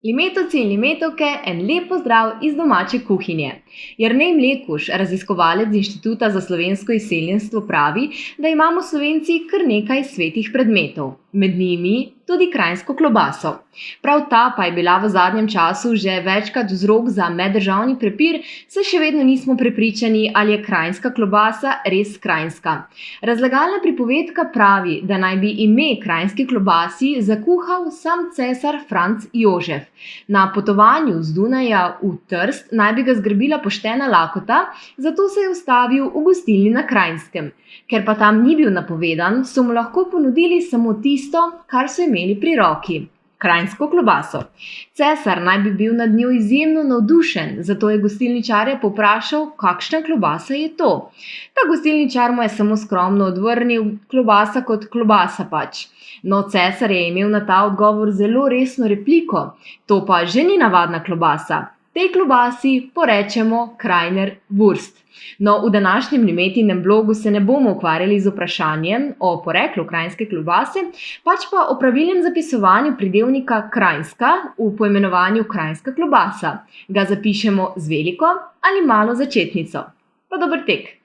Limetovci in limetovke, en lep pozdrav iz domače kuhinje. Jernej Mlekuž, raziskovalec z Inštituta za slovensko izseljenstvo, pravi, da imamo Slovenci kar nekaj svetih predmetov, med njimi tudi kranjsko klobaso. Prav ta pa je bila v zadnjem času že večkrat vzrok za meddržavni prepir, saj še vedno nismo prepričani, ali je kranjska klobasa res kranjska. Razlagalna pripovedka pravi, da naj bi ime kranjski klobasi zakuhal sam cesar Franc Jožef. Na potovanju z Dunaja v Trst naj bi ga zgrabila poštena lakota, zato se je ustavil v gostilni na Kranjskem. Ker pa tam ni bil napovedan, so mu lahko ponudili samo tisto, kar so imeli pri roki. Kranjsko klobaso. Cesar naj bi bil nad njo izjemno navdušen, zato je gostilničarja povprašal, kakšna klobasa je to. Ta gostilničar mu je samo skromno odvrnil, klobasa kot klobasa pač. No, cesar je imel na ta odgovor zelo resno repliko, to pa že ni navadna klobasa. Tej klobasi porečemo Krajner Wurst. No, v današnjem Limetinem blogu se ne bomo ukvarjali z vprašanjem o poreklu kranjske klobase, pač pa o pravilnem zapisovanju pridevnika kranjska v poimenovanju kranjska klobasa. Ga zapišemo z veliko ali malo začetnico. Pa dober tek!